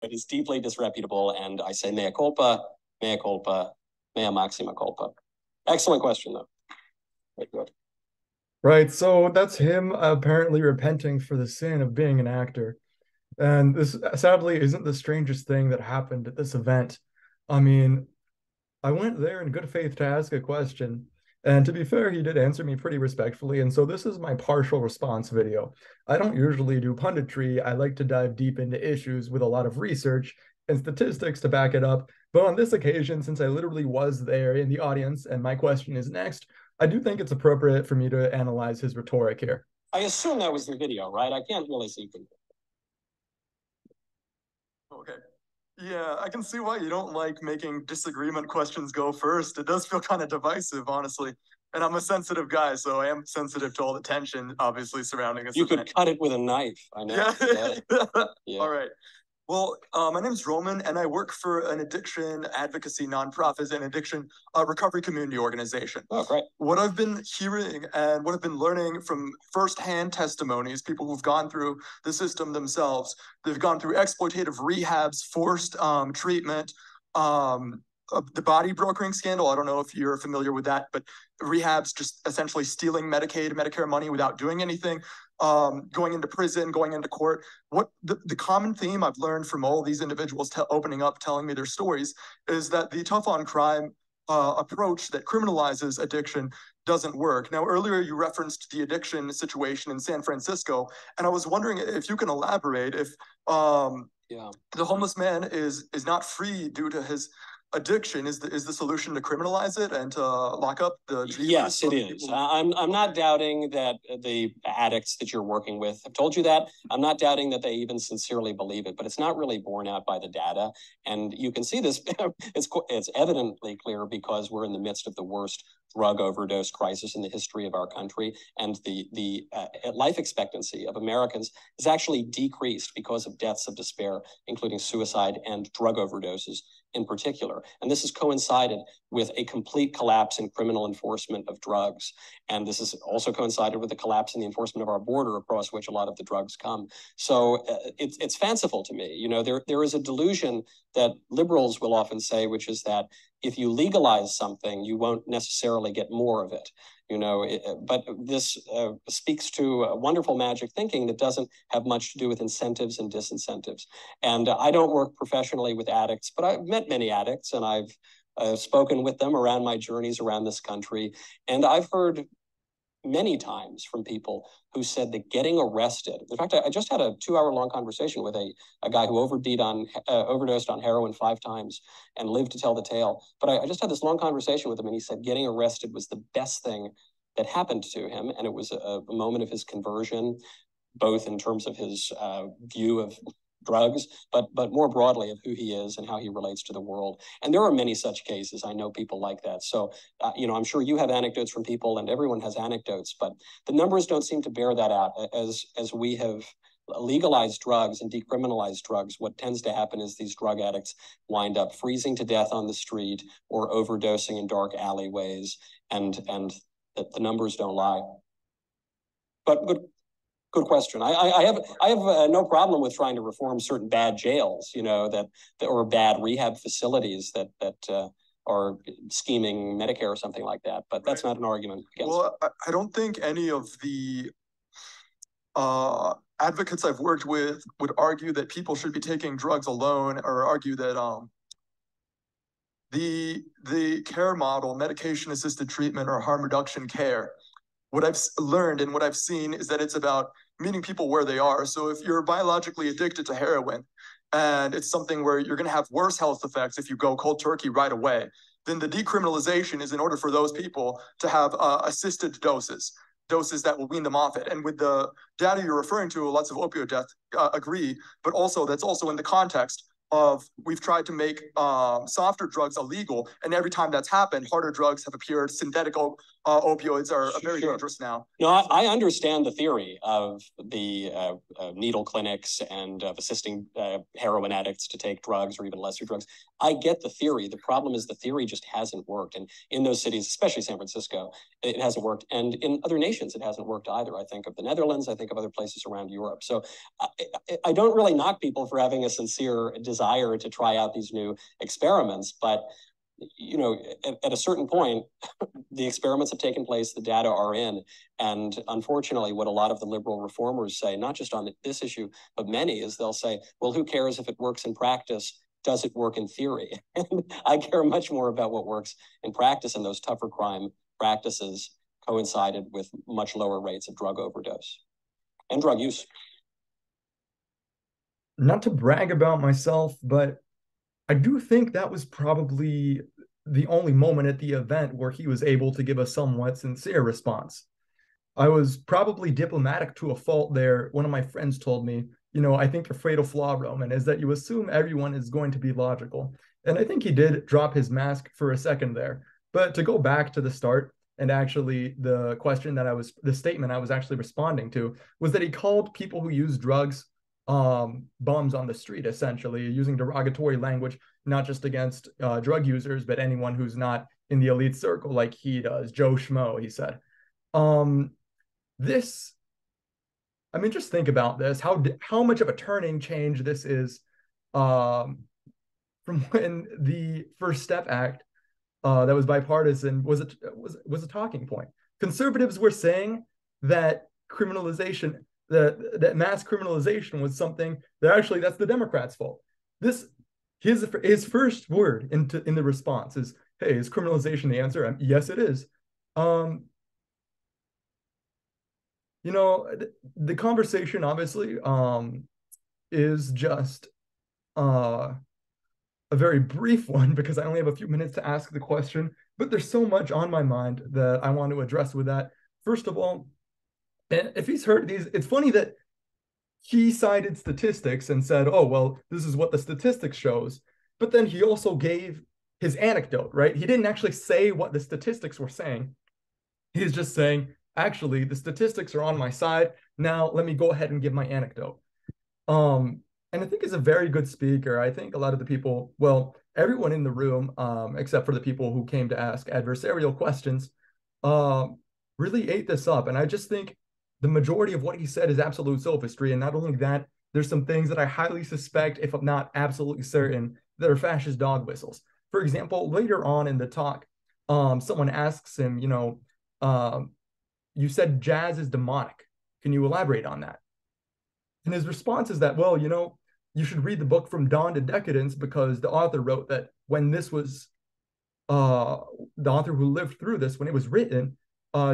It is deeply disreputable, and I say mea culpa, mea maxima culpa. Excellent question, though. Very good. Right, so that's him apparently repenting for the sin of being an actor. And this sadly isn't the strangest thing that happened at this event. I mean, I went there in good faith to ask a question. And to be fair, he did answer me pretty respectfully. And so this is my partial response video. I don't usually do punditry. I like to dive deep into issues with a lot of research and statistics to back it up. But on this occasion, since I literally was there in the audience and my question is next, I do think it's appropriate for me to analyze his rhetoric here. I assume that was the video, right? I can't really see. Okay. Yeah, I can see why you don't like making disagreement questions go first. It does feel kind of divisive, honestly. And I'm a sensitive guy, so I am sensitive to all the tension, obviously, surrounding us. You could cut it with a knife. I know. Yeah. Yeah. All right. Well, my name's Roman, and I work for an addiction advocacy nonprofit and addiction recovery community organization. Oh, great. What I've been hearing and what I've been learning from firsthand testimonies, people who've gone through the system themselves, they've gone through exploitative rehabs, forced treatment, the body brokering scandal. I don't know if you're familiar with that, but rehabs just essentially stealing Medicaid, Medicare money without doing anything. Going into prison, going into court. What the common theme I've learned from all these individuals opening up, telling me their stories, is that the tough on crime approach that criminalizes addiction doesn't work. Now, earlier you referenced the addiction situation in San Francisco, and I was wondering if you can elaborate if the homeless man is not free due to his addiction. Is the solution to criminalize it and to lock up the dreamers? Yes, it is. I'm not doubting that the addicts that you're working with have told you that. I'm not doubting that they even sincerely believe it, but it's not really borne out by the data. And you can see this, it's evidently clear because we're in the midst of the worst drug overdose crisis in the history of our country. And the life expectancy of Americans has actually decreased because of deaths of despair, including suicide and drug overdoses in particular. And this has coincided with a complete collapse in criminal enforcement of drugs. And this has also coincided with the collapse in the enforcement of our border, across which a lot of the drugs come. So it's fanciful to me. You know, there is a delusion that liberals will often say, which is that if you legalize something, you won't necessarily get more of it. You know, but this speaks to a wonderful magic thinking that doesn't have much to do with incentives and disincentives. And I don't work professionally with addicts, but I've met many addicts and I've spoken with them around my journeys around this country. And I've heard many times from people who said that getting arrested, in fact, I just had a 2-hour-long conversation with a guy who overdosed on heroin 5 times and lived to tell the tale. But I just had this long conversation with him, and he said getting arrested was the best thing that happened to him. And it was a moment of his conversion, both in terms of his view of drugs, but more broadly of who he is and how he relates to the world. And there are many such cases. I know people like that. So, you know, I'm sure you have anecdotes from people, and everyone has anecdotes, but the numbers don't seem to bear that out. As we have legalized drugs and decriminalized drugs, what tends to happen is these drug addicts wind up freezing to death on the street or overdosing in dark alleyways, and the numbers don't lie. But good question. I have no problem with trying to reform certain bad jails, you know, that or bad rehab facilities that are scheming Medicare or something like that. But that's not an argument against. Well, I don't think any of the advocates I've worked with would argue that people should be taking drugs alone, or argue that the care model, medication-assisted treatment or harm reduction care, what I've learned and what I've seen is that it's about meeting people where they are. So if you're biologically addicted to heroin and it's something where you're going to have worse health effects if you go cold turkey right away, then the decriminalization is in order for those people to have assisted doses that will wean them off it. And with the data you're referring to, lots of opioid deaths agree, but also that's also in the context of we've tried to make softer drugs illegal, and every time that's happened, harder drugs have appeared. Synthetic opioids are very dangerous now. No, I understand the theory of the needle clinics and of assisting heroin addicts to take drugs or even lesser drugs. I get the theory. The problem is the theory just hasn't worked. And in those cities, especially San Francisco, it hasn't worked. And in other nations, it hasn't worked either. I think of the Netherlands. I think of other places around Europe. So I don't really knock people for having a sincere desire to try out these new experiments. But you know, at a certain point, the experiments have taken place, the data are in. And unfortunately, what a lot of the liberal reformers say, not just on this issue, but many, is they'll say, well, who cares if it works in practice? Does it work in theory? And I care much more about what works in practice, and those tougher crime practices coincided with much lower rates of drug overdose and drug use. Not to brag about myself, but I do think that was probably the only moment at the event where he was able to give a somewhat sincere response. I was probably diplomatic to a fault there. One of my friends told me, I think your fatal flaw, Roman, is that you assume everyone is going to be logical. And I think he did drop his mask for a second there. But to go back to the start, and actually the statement I was actually responding to was that he called people who use drugs bums on the street, essentially, using derogatory language, not just against drug users, but anyone who's not in the elite circle like he does. Joe Schmo, he said. Just think about this, how much of a turning change this is from when the First Step Act that was bipartisan was a talking point. Conservatives were saying that criminalization, that mass criminalization was something that actually that's the Democrats' fault. His first word in the response is, "Hey, is criminalization the answer?" Yes, it is. The conversation obviously is just a very brief one because I only have a few minutes to ask the question, but there's so much on my mind that I want to address with that. First of all, if he's heard these, it's funny that he cited statistics and said, oh, well, this is what the statistics shows. But then he also gave his anecdote, right? He didn't actually say what the statistics were saying. He's just saying, actually, the statistics are on my side. Now let me go ahead and give my anecdote. And I think he's a very good speaker. I think a lot of the people, well, everyone in the room, except for the people who came to ask adversarial questions, really ate this up. And I just think the majority of what he said is absolute sophistry. And not only that, there's some things that I highly suspect, if I'm not absolutely certain, that are fascist dog whistles. For example, later on in the talk, someone asks him, you said jazz is demonic. Can you elaborate on that? And his response is that, well, you should read the book From Dawn to Decadence because the author wrote that when this was, the author who lived through this, when it was written,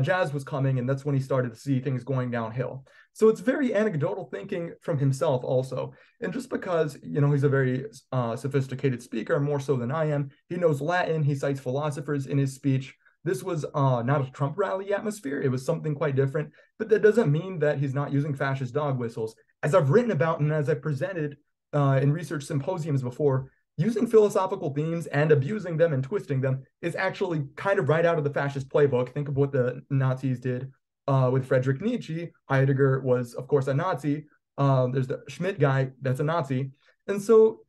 jazz was coming, and that's when he started to see things going downhill. So it's very anecdotal thinking from himself also. And just because, he's a very sophisticated speaker, more so than I am, he knows Latin, he cites philosophers in his speech. This was not a Trump rally atmosphere. It was something quite different. But that doesn't mean that he's not using fascist dog whistles. As I've written about and as I've presented in research symposiums before, using philosophical themes and abusing them and twisting them is actually kind of right out of the fascist playbook. Think of what the Nazis did with Friedrich Nietzsche. Heidegger was, of course, a Nazi. There's the Schmidt guy that's a Nazi. And so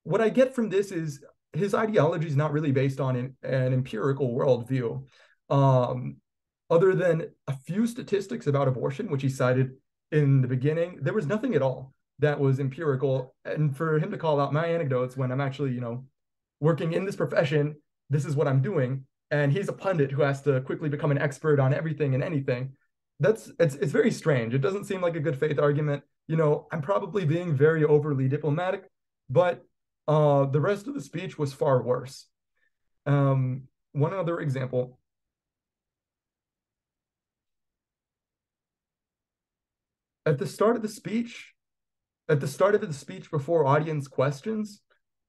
what I get from this is his ideology is not really based on an empirical worldview. Other than a few statistics about abortion, which he cited in the beginning, there was nothing at all that was empirical. And for him to call out my anecdotes when I'm actually, working in this profession, this is what I'm doing. And he's a pundit who has to quickly become an expert on everything and anything. It's very strange. It doesn't seem like a good faith argument. I'm probably being very overly diplomatic, but the rest of the speech was far worse. One other example. At the start of the speech before audience questions,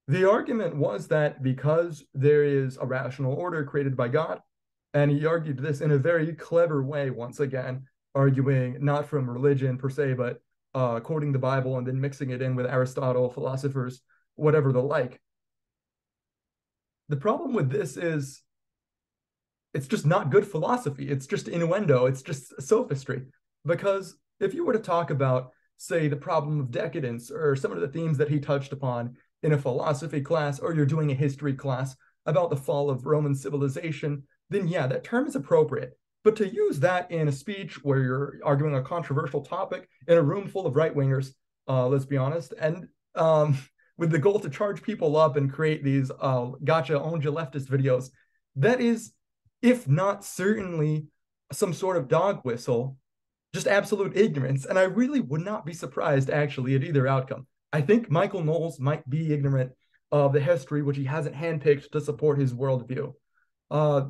the argument was that because there is a rational order created by God, and he argued this in a very clever way, once again, arguing not from religion per se, but quoting the Bible and then mixing it in with Aristotle, philosophers, whatever the like. The problem with this is it's just not good philosophy. It's just innuendo. It's just sophistry. Because if you were to talk about, say, the problem of decadence or some of the themes that he touched upon in a philosophy class, or you're doing a history class about the fall of Roman civilization, then yeah, that term is appropriate. But to use that in a speech where you're arguing a controversial topic in a room full of right-wingers, let's be honest, and with the goal to charge people up and create these gotcha, owned you leftist videos, that is, if not certainly, some sort of dog whistle, just absolute ignorance. And I really would not be surprised, actually, at either outcome. I think Michael Knowles might be ignorant of the history, which he hasn't handpicked to support his worldview.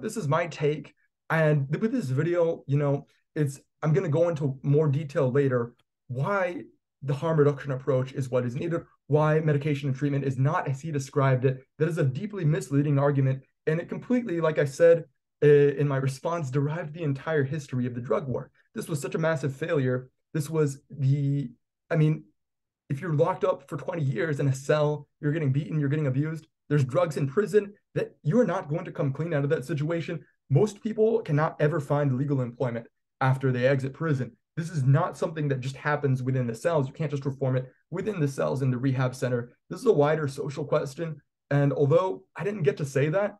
This is my take. And with this video, I'm going to go into more detail later why the harm reduction approach is what is needed, why medication and treatment is not as he described it. That is a deeply misleading argument. And it completely, like I said in my response, derived the entire history of the drug war. This was such a massive failure. This was if you're locked up for 20 years in a cell, you're getting beaten, you're getting abused, there's drugs in prison, that you're not going to come clean out of that situation. Most people cannot ever find legal employment after they exit prison. This is not something that just happens within the cells. You can't just reform it within the cells in the rehab center. This is a wider social question. And although I didn't get to say that,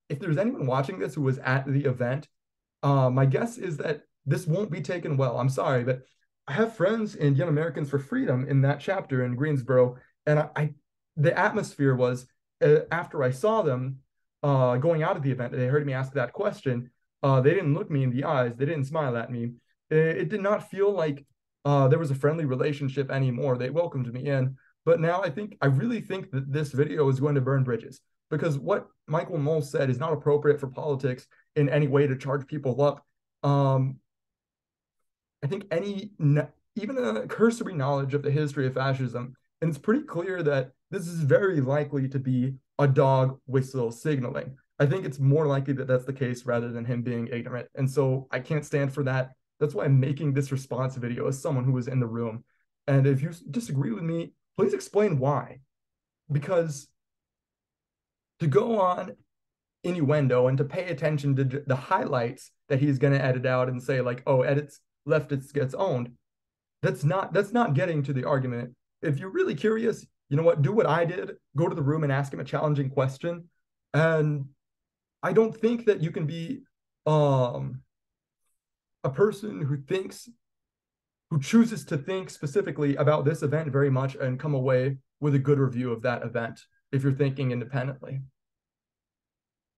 if there's anyone watching this who was at the event, my guess is that this won't be taken well. I'm sorry, but I have friends in Young Americans for Freedom in that chapter in Greensboro, and the atmosphere was, after I saw them going out of the event, they heard me ask that question. They didn't look me in the eyes. They didn't smile at me. It did not feel like there was a friendly relationship anymore. They welcomed me in. But now I really think that this video is going to burn bridges, because what Michael Knowles said is not appropriate for politics in any way to charge people up. I think even a cursory knowledge of the history of fascism, and it's pretty clear that this is very likely to be a dog whistle signaling. I think it's more likely that that's the case rather than him being ignorant. And so I can't stand for that. That's why I'm making this response video as someone who was in the room. And if you disagree with me, please explain why. Because to go on innuendo and to pay attention to the highlights that he's going to edit out and say like, oh, edits leftists gets owned, that's not getting to the argument. If you're really curious, you know what, do what I did, go to the room and ask him a challenging question. And I don't think that you can be a person who chooses to think specifically about this event very much and come away with a good review of that event if you're thinking independently.